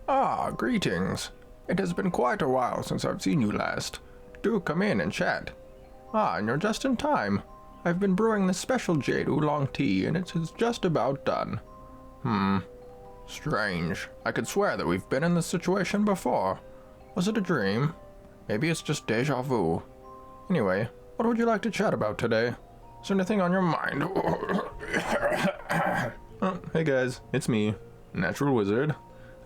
Ah, greetings. It has been quite a while since I've seen you last. Do come in and chat. Ah, and you're just in time. I've been brewing this special jade oolong tea, and it is just about done. Strange. I could swear that we've been in this situation before. Was it a dream? Maybe it's just deja vu. Anyway, what would you like to chat about today? Is there anything on your mind? Oh, hey guys, it's me, Natural Wizard.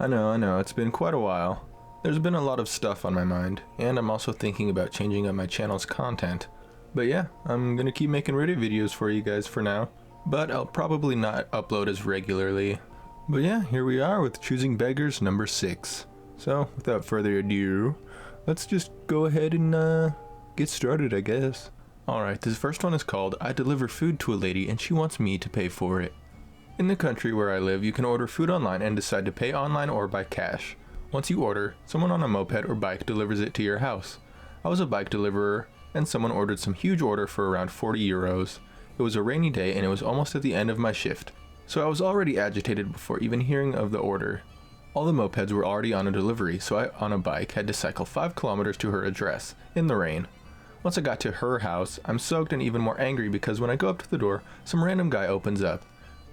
I know, it's been quite a while. There's been a lot of stuff on my mind, and I'm also thinking about changing up my channel's content. But yeah, I'm gonna keep making Reddit videos for you guys for now, but I'll probably not upload as regularly. But yeah, here we are with Choosing Beggars number 6. So, without further ado, let's just go ahead and get started, I guess. Alright, this first one is called I Deliver Food to a Lady and She Wants Me to Pay for It. In the country where I live, you can order food online and decide to pay online or by cash. Once you order, someone on a moped or bike delivers it to your house. I was a bike deliverer, and someone ordered some huge order for around 40 euros. It was a rainy day and it was almost at the end of my shift, so I was already agitated before even hearing of the order. All the mopeds were already on a delivery, so I, on a bike, had to cycle 5 kilometers to her address, in the rain. Once I got to her house, I'm soaked and even more angry because when I go up to the door, some random guy opens up.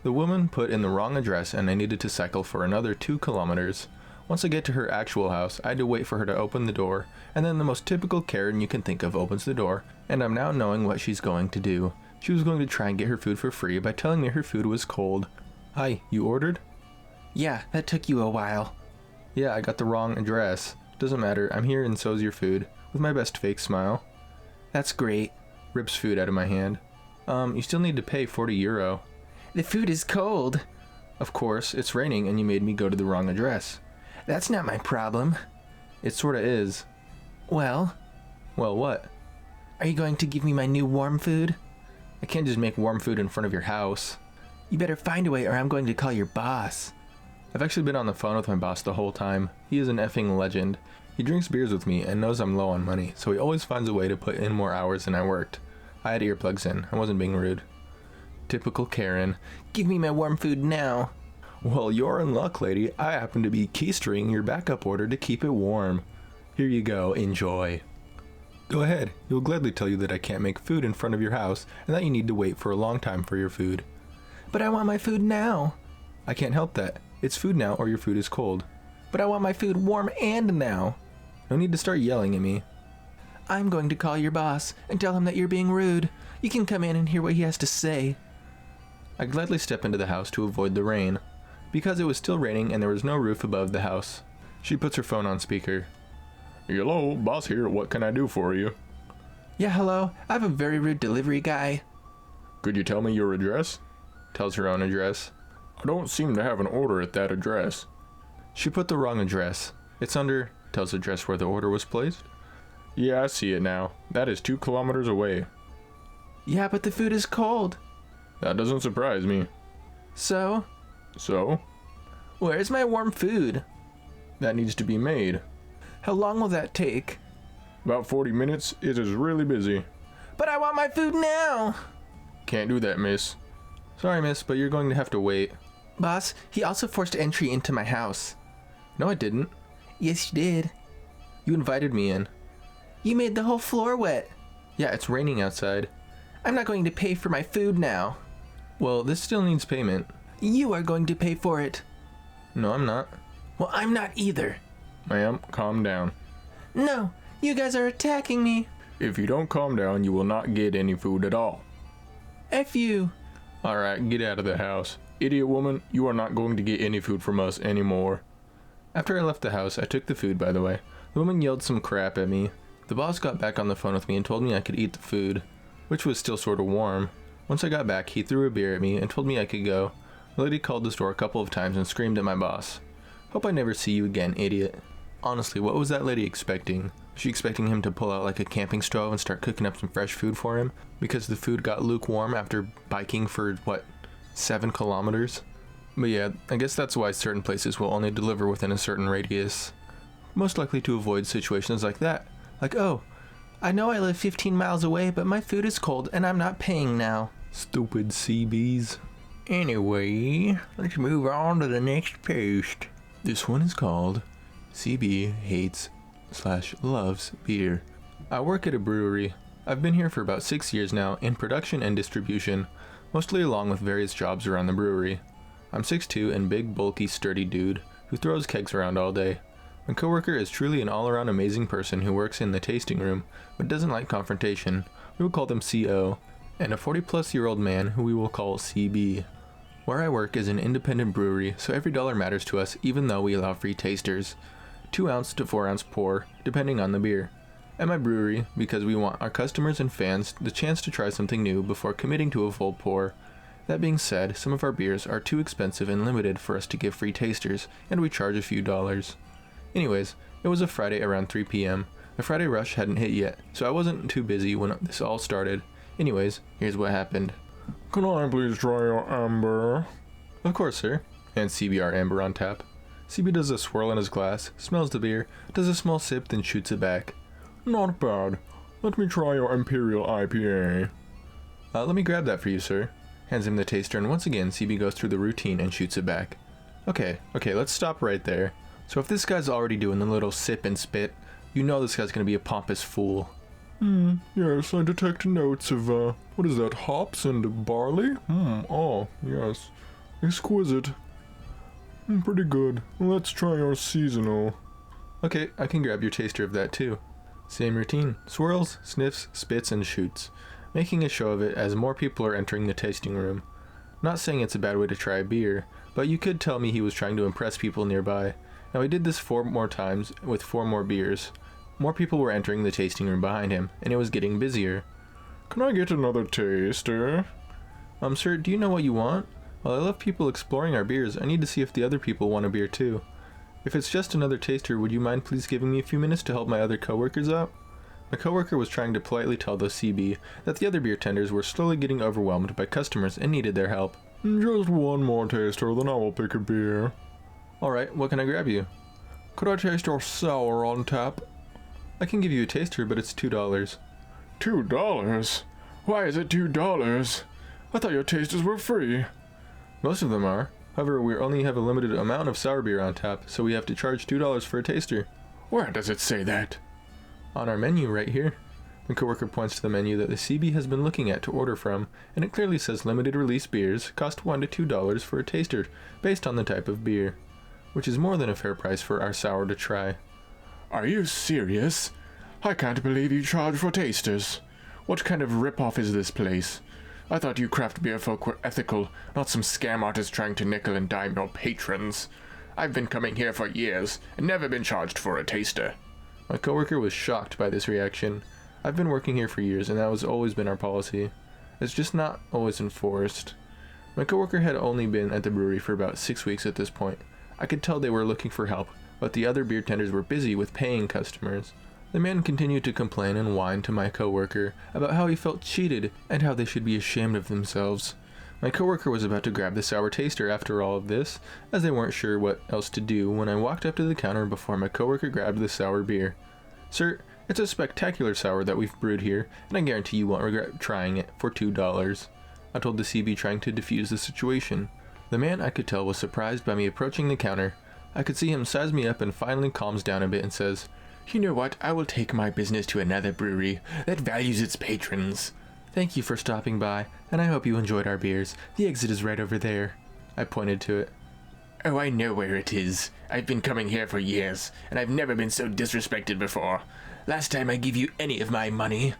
The woman put in the wrong address and I needed to cycle for another 2 kilometers. Once I get to her actual house, I had to wait for her to open the door, and then the most typical Karen you can think of opens the door, and I'm now knowing what she's going to do. She was going to try and get her food for free by telling me her food was cold. Hi, you ordered? Yeah, that took you a while. Yeah, I got the wrong address. Doesn't matter, I'm here and so's your food. With my best fake smile. That's great. Rips food out of my hand. You still need to pay 40 euro. The food is cold. Of course, it's raining and you made me go to the wrong address. That's not my problem. It sorta is. Well, what? are you going to give me my new warm food? I can't just make warm food in front of your house. You better find a way or I'm going to call your boss. I've actually been on the phone with my boss the whole time. He is an effing legend. He drinks beers with me and knows I'm low on money, so he always finds a way to put in more hours than I worked. I had earplugs in. I wasn't being rude. Typical Karen. Give me my warm food now. Well, you're in luck, lady. I happen to be keystringing your backup order to keep it warm. Here you go. Enjoy. Go ahead. He'll gladly tell you that I can't make food in front of your house and that you need to wait for a long time for your food. But I want my food now. I can't help that. It's food now or your food is cold. But I want my food warm and now. No need to start yelling at me. I'm going to call your boss and tell him that you're being rude. You can come in and hear what he has to say. I gladly step into the house to avoid the rain. Because it was still raining and there was no roof above the house. She puts her phone on speaker. Hello, boss here. What can I do for you? Yeah, hello. I have a very rude delivery guy. Could you tell me your address? Tells her own address. I don't seem to have an order at that address. She put the wrong address. It's under, tells the address where the order was placed. Yeah, I see it now. That is 2 kilometers away. Yeah, but the food is cold. That doesn't surprise me. So? Where's my warm food? That needs to be made. How long will that take? About 40 minutes. It is really busy. But I want my food now. Can't do that, miss. Sorry, miss, but you're going to have to wait. Boss, he also forced entry into my house. No, I didn't. Yes, you did. You invited me in. You made the whole floor wet. Yeah, it's raining outside. I'm not going to pay for my food now. Well, this still needs payment. You are going to pay for it. No, I'm not. Well, I'm not either. Ma'am, calm down. No, you guys are attacking me. If you don't calm down, you will not get any food at all. F you. Alright, get out of the house. Idiot woman, you are not going to get any food from us anymore. After I left the house, I took the food, by the way. The woman yelled some crap at me. The boss got back on the phone with me and told me I could eat the food, which was still sort of warm. Once I got back, he threw a beer at me and told me I could go. The lady called the store a couple of times and screamed at my boss. Hope I never see you again, idiot. Honestly, what was that lady expecting? Was she expecting him to pull out like a camping stove and start cooking up some fresh food for him? Because the food got lukewarm after biking for, 7 kilometers? But yeah, I guess that's why certain places will only deliver within a certain radius. Most likely to avoid situations like that. Like, oh, I know I live 15 miles away, but my food is cold and I'm not paying now. Stupid CBs. Anyway, let's move on to the next post. This one is called CB Hates / Loves Beer. I work at a brewery. I've been here for about 6 years now in production and distribution, mostly along with various jobs around the brewery. I'm 6'2" and big, bulky, sturdy dude who throws kegs around all day. My coworker is truly an all-around amazing person who works in the tasting room, but doesn't like confrontation. We will call them CO. And a 40-plus-year-old man who we will call CB. Where I work is an independent brewery, so every dollar matters to us even though we allow free tasters. 2-ounce to 4-ounce pour, depending on the beer. At my brewery, because we want our customers and fans the chance to try something new before committing to a full pour. That being said, some of our beers are too expensive and limited for us to give free tasters, and we charge a few dollars. Anyways, it was a Friday around 3 p.m. The Friday rush hadn't hit yet, so I wasn't too busy when this all started. Anyways, here's what happened. Can I please try your amber? Of course, sir. And CBR amber on tap. CB does a swirl in his glass, smells the beer, does a small sip, then shoots it back. Not bad. Let me try your Imperial IPA. Let me grab that for you, sir. Hands him the taster, and once again, CB goes through the routine and shoots it back. Okay, let's stop right there. So if this guy's already doing the little sip and spit, you know this guy's gonna be a pompous fool. Yes, I detect notes of, what is that, hops and barley? Oh, yes. Exquisite. Pretty good. Let's try our seasonal. Okay, I can grab your taster of that too. Same routine. Swirls, sniffs, spits, and shoots. Making a show of it as more people are entering the tasting room. Not saying it's a bad way to try a beer, but you could tell me he was trying to impress people nearby. Now he did this 4 more times with 4 more beers. More people were entering the tasting room behind him, and it was getting busier. Can I get another taster? Sir, do you know what you want? While I love people exploring our beers, I need to see if the other people want a beer too. If it's just another taster, would you mind please giving me a few minutes to help my other coworkers out? My coworker was trying to politely tell the CB that the other beer tenders were slowly getting overwhelmed by customers and needed their help. Just one more taster, then I will pick a beer. Alright, what can I grab you? Could I taste your sour on tap? I can give you a taster, but it's $2. $2? Why is it $2? I thought your tasters were free. Most of them are. However, we only have a limited amount of sour beer on tap, so we have to charge $2 for a taster. Where does it say that? On our menu right here. My coworker points to the menu that the CB has been looking at to order from, and it clearly says limited release beers cost $1 to $2 for a taster, based on the type of beer, which is more than a fair price for our sour to try. Are you serious? I can't believe you charge for tasters. What kind of rip-off is this place? I thought you craft beer folk were ethical, not some scam artist trying to nickel and dime your patrons. I've been coming here for years, and never been charged for a taster. My coworker was shocked by this reaction. I've been working here for years, and that has always been our policy. It's just not always enforced. My coworker had only been at the brewery for about 6 weeks at this point. I could tell they were looking for help, but the other beer tenders were busy with paying customers. The man continued to complain and whine to my coworker about how he felt cheated and how they should be ashamed of themselves. My coworker was about to grab the sour taster after all of this, as they weren't sure what else to do when I walked up to the counter before my coworker grabbed the sour beer. Sir, it's a spectacular sour that we've brewed here, and I guarantee you won't regret trying it for $2. I told the CB, trying to defuse the situation. The man, I could tell, was surprised by me approaching the counter. I could see him size me up and finally calms down a bit and says, "You know what? I will take my business to another brewery that values its patrons." "Thank you for stopping by, and I hope you enjoyed our beers. The exit is right over there." I pointed to it. "Oh, I know where it is. I've been coming here for years, and I've never been so disrespected before. Last time I gave you any of my money."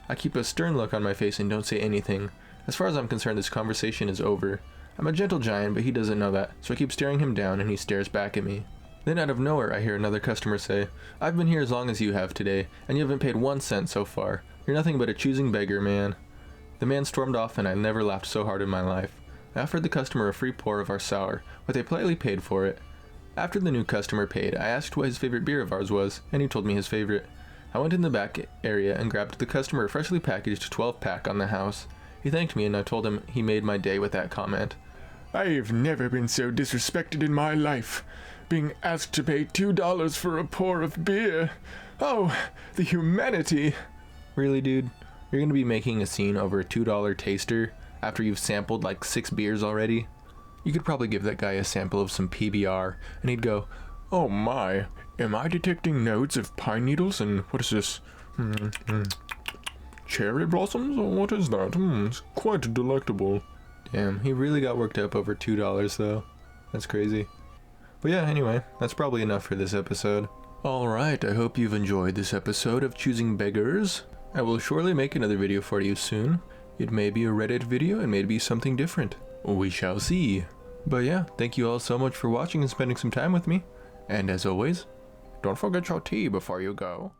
I keep a stern look on my face and don't say anything. As far as I'm concerned, this conversation is over. I'm a gentle giant, but he doesn't know that, so I keep staring him down and he stares back at me. Then out of nowhere, I hear another customer say, "I've been here as long as you have today, and you haven't paid 1 cent so far. You're nothing but a choosing beggar, man." The man stormed off, and I never laughed so hard in my life. I offered the customer a free pour of our sour, but they politely paid for it. After the new customer paid, I asked what his favorite beer of ours was, and he told me his favorite. I went in the back area and grabbed the customer a freshly packaged 12-pack on the house. He thanked me, and I told him he made my day with that comment. I've never been so disrespected in my life. Being asked to pay $2 for a pour of beer. Oh, the humanity. Really, dude? You're gonna be making a scene over a $2 taster after you've sampled like 6 beers already? You could probably give that guy a sample of some PBR, and he'd go, Oh my, am I detecting notes of pine needles and what is this? Cherry blossoms? What is that? It's quite delectable. damn, he really got worked up over $2 though. That's crazy. But yeah, anyway, that's probably enough for this episode. Alright, I hope you've enjoyed this episode of Choosing Beggars. I will surely make another video for you soon. It may be a Reddit video, it may be something different. We shall see. But yeah, thank you all so much for watching and spending some time with me. And as always, don't forget your tea before you go.